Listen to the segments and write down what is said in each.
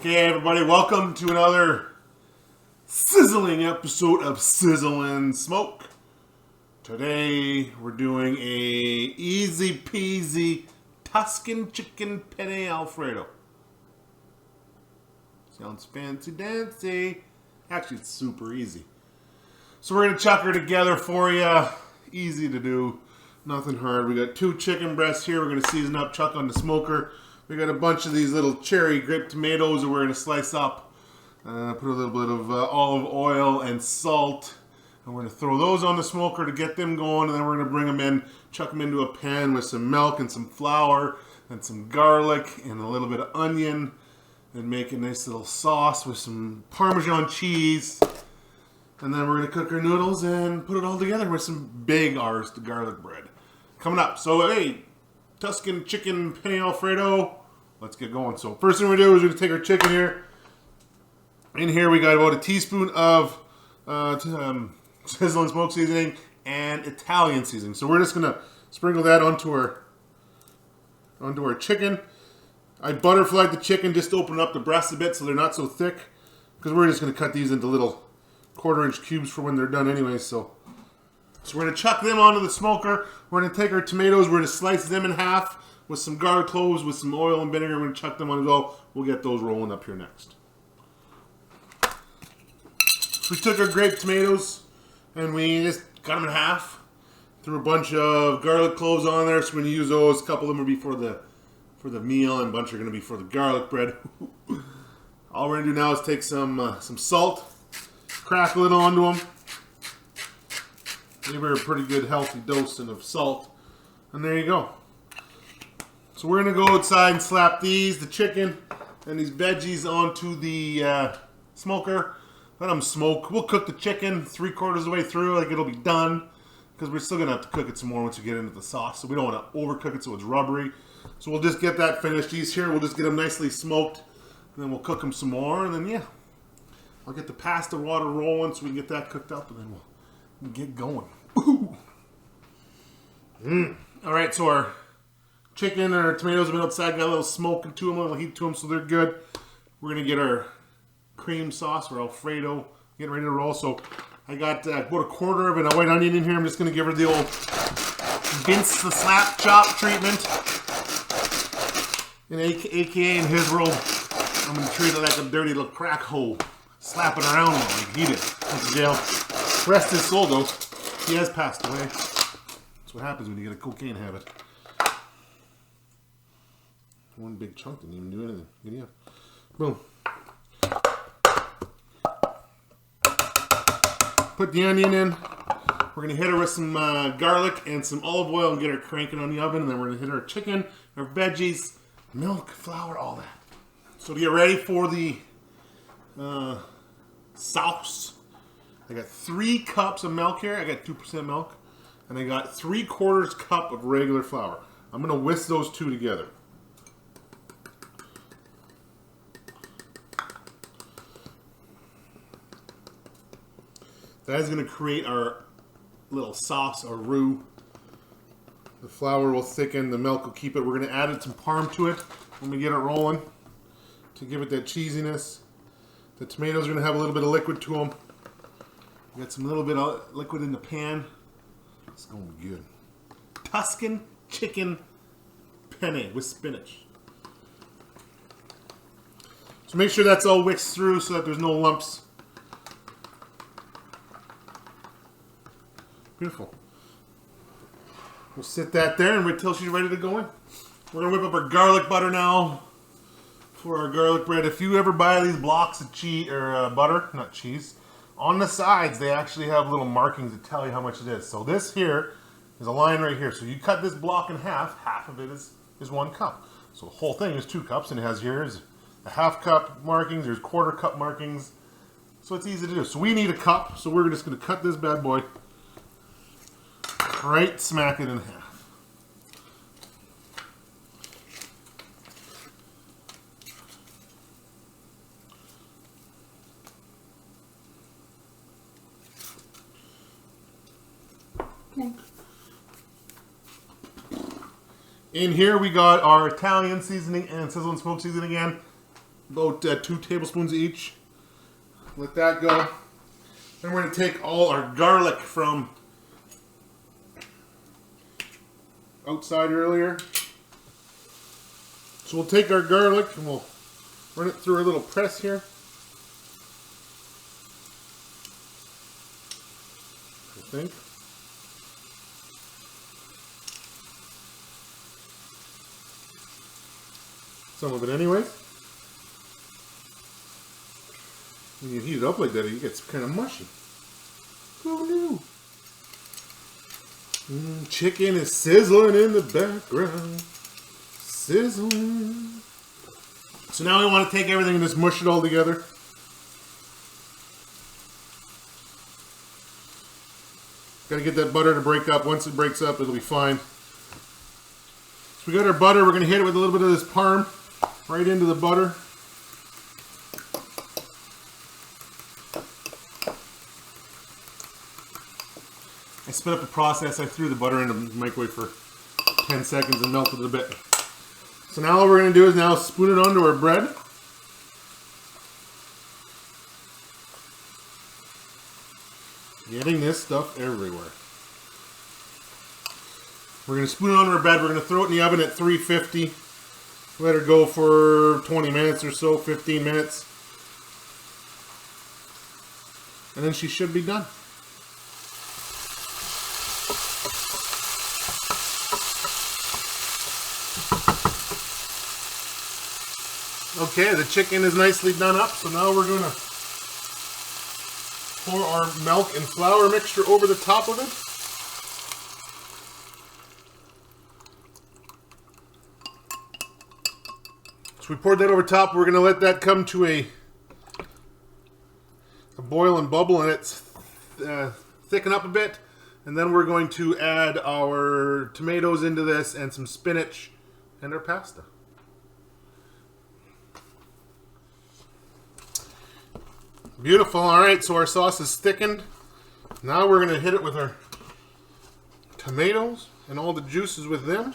Okay, everybody, welcome to another sizzling episode of Sizzle and Smoke. Today, we're doing a easy peasy Tuscan chicken penne Alfredo. Sounds fancy dancy. Actually, it's super easy. So we're going to chuck her together for you. Easy to do. Nothing hard. We got 2 chicken breasts here. We're going to season up, chuck on the smoker. We got a bunch of these little cherry grape tomatoes that we're going to slice up. Put a little bit of olive oil and salt. And we're going to throw those on the smoker to get them going. And then we're going to bring them in, chuck them into a pan with some milk and some flour and some garlic and a little bit of onion. And make a nice little sauce with some Parmesan cheese. And then we're going to cook our noodles and put it all together with some big garlic bread. Coming up. So, hey, Tuscan chicken penne Alfredo. Let's get going. So first thing we're going to do is we're going to take our chicken here. In here we got about a teaspoon of Sizzle and Smoke seasoning and Italian seasoning. So we're just going to sprinkle that onto our chicken. I butterflied the chicken just to open up the breasts a bit so they're not so thick. Because we're just going to cut these into little 1/4-inch cubes for when they're done anyway. So we're going to chuck them onto the smoker. We're going to take our tomatoes. We're going to slice them in half with some garlic cloves, with some oil and vinegar. We're going to chuck them on as well. We'll get those rolling up here next. So we took our grape tomatoes and we just cut them in half. Threw a bunch of garlic cloves on there. So we're going to use those. A couple of them will be for the meal and a bunch are going to be for the garlic bread. All we're going to do now is take some salt, crackle it onto them. Give her a pretty good healthy dosing of salt. And there you go. So we're going to go outside and slap the chicken and these veggies onto the smoker. Let them smoke. We'll cook the chicken 3/4 of the way through, like it'll be done. Because we're still going to have to cook it some more once we get into the sauce. So we don't want to overcook it so it's rubbery. So we'll just get that finished. These here, we'll just get them nicely smoked. And then we'll cook them some more. And then, yeah, I'll get the pasta water rolling so we can get that cooked up. And then we'll get going. All right, so our chicken and our tomatoes have been outside, got a little smoke to them, a little heat to them, so they're good. We're going to get our cream sauce, or Alfredo, getting ready to roll. So I got about 1/4 of a white onion in here. I'm just going to give her the old Vince the Slap Chop treatment. And AKA in his world, I'm going to treat it like a dirty little crack hole. Slap it around like he did. Went to jail. Rest his soul, though. He has passed away. That's what happens when you get a cocaine habit. One big chunk didn't even do anything. Giddy up. Boom. Put the onion in. We're going to hit her with some garlic and some olive oil and get her cranking on the oven. And then we're going to hit our chicken, our veggies, milk, flour, all that. So to get ready for the sauce, I got 3 cups of milk here. I got 2% milk. And I got 3/4 cup of regular flour. I'm going to whisk those 2 together. That is going to create our little sauce or roux. The flour will thicken, the milk will keep it. We're going to add some parm to it when we get it rolling to give it that cheesiness. The tomatoes are going to have a little bit of liquid to them. Got some little bit of liquid in the pan. It's going to be good. Tuscan chicken penne with spinach. So make sure that's all whisked through so that there's no lumps. Beautiful. We'll sit that there and wait till she's ready to go in. We're going to whip up our garlic butter now for our garlic bread. If you ever buy these blocks of cheese or butter, not cheese, on the sides they actually have little markings to tell you how much it is. So this here is a line right here. So you cut this block in half. Half of it is 1 cup. So the whole thing is 2 cups, and it has here's a 1/2 cup markings. There's 1/4 cup markings. So it's easy to do. So we need a cup. So we're just going to cut this bad boy right smack it in half. Okay. In here we got our Italian seasoning and Sizzle and Smoke seasoning again. about 2 tablespoons each. Let that go. Then we're going to take all our garlic from outside earlier. So we'll take our garlic and we'll run it through our little press here. I think. Some of it anyway. When you heat it up like that, it gets kind of mushy. Who knew? Chicken is sizzling in the background. Sizzling. So now we want to take everything and just mush it all together. Got to get that butter to break up. Once it breaks up, it'll be fine. So we got our butter. We're going to hit it with a little bit of this parm right into the butter. I sped up the process. I threw the butter in the microwave for 10 seconds and melted it a bit. So now what we're going to do is now spoon it onto our bread. Getting this stuff everywhere. We're going to spoon it onto our bread. We're going to throw it in the oven at 350. Let her go for 20 minutes or so, 15 minutes. And then she should be done. Okay, the chicken is nicely done up, so now we're going to pour our milk and flour mixture over the top of it. So we poured that over top. We're going to let that come to a boil and bubble, and it's thicken up a bit. And then we're going to add our tomatoes into this and some spinach and our pasta. Beautiful. All right, so our sauce is thickened. Now we're going to hit it with our tomatoes and all the juices with them.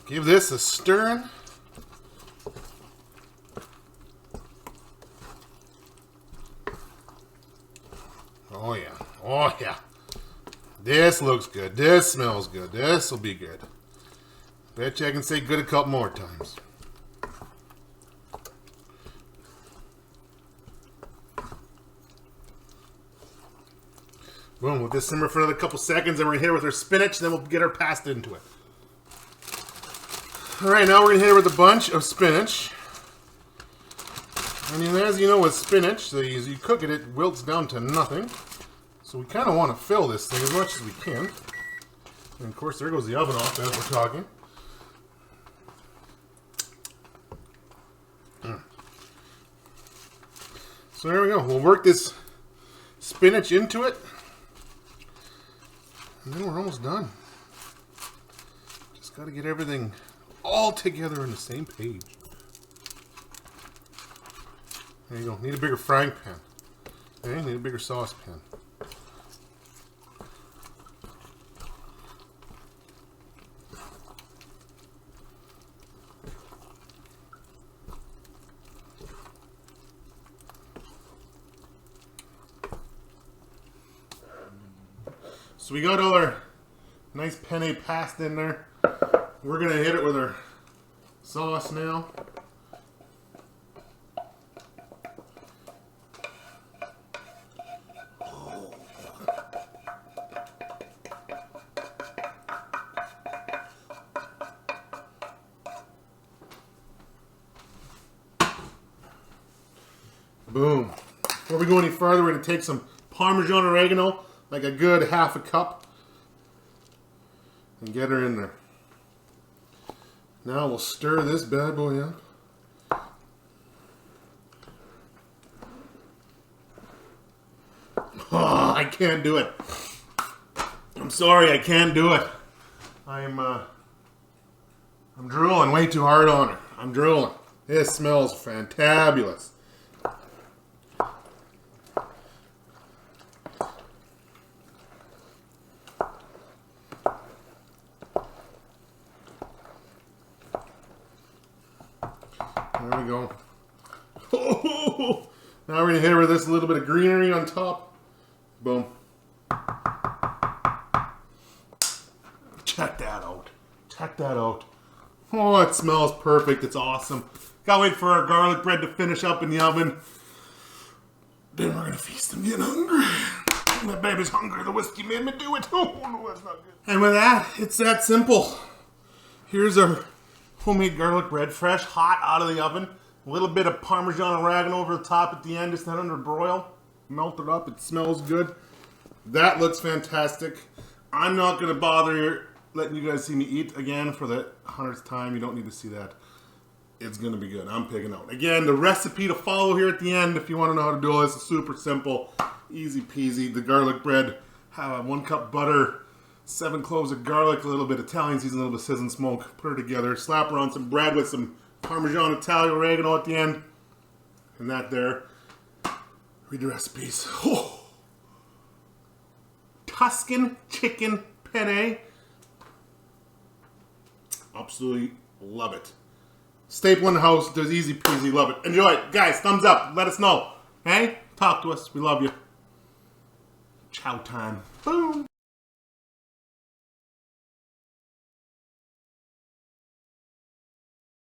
Give this a stirring. Oh yeah, oh yeah. This looks good. This smells good. This will be good. Bet you I can say good a couple more times. Boom, let this simmer for another couple seconds, and we're gonna hit it with our spinach, then we'll get our pasta into it. Alright, now we're gonna hit it with a bunch of spinach. I mean, as you know with spinach, as you cook it, it wilts down to nothing. So we kind of want to fill this thing as much as we can. And of course, there goes the oven off as we're talking. So there we go. We'll work this spinach into it. And then we're almost done. Just got to get everything all together on the same page. There you go. Need a bigger frying pan. Okay, need a bigger saucepan. So we got all our nice penne pasta in there. We're going to hit it with our sauce now. Boom. Before we go any further, we're going to take some Parmesan oregano, like a good half a cup, and get her in there. Now we'll stir this bad boy up. Oh, I can't do it. I'm sorry, I can't do it. I'm drooling way too hard on it. I'm drooling. This smells fantabulous. go. Oh, now we're going to hit her with this little bit of greenery on top. Boom. Check that out. Check that out. Oh, it smells perfect. It's awesome. Gotta wait for our garlic bread to finish up in the oven. Then we're going to feast and get hungry. My baby's hungry. The whiskey made me do it. Oh, no, that's not good. And with that, it's that simple. Here's our homemade garlic bread, fresh, hot out of the oven. A little bit of Parmesan oregano over the top at the end, just not under broil. Melt it up. It smells good. That looks fantastic. I'm not going to bother letting you guys see me eat again for the 100th time. You don't need to see that. It's going to be good. I'm picking out. Again, the recipe to follow here at the end, if you want to know how to do all this, is super simple. Easy peasy. The garlic bread, 1 cup butter, 7 cloves of garlic, a little bit of Italian season, a little bit of sizzle and smoke. Put her together. Slap her on some bread with some Parmesan Italian oregano at the end. And that there. Read the recipes. Oh. Tuscan chicken penne. Absolutely love it. Staple in the house, does easy peasy, love it. Enjoy it. Guys, thumbs up. Let us know. Hey? Talk to us. We love you. Chow time. Boom.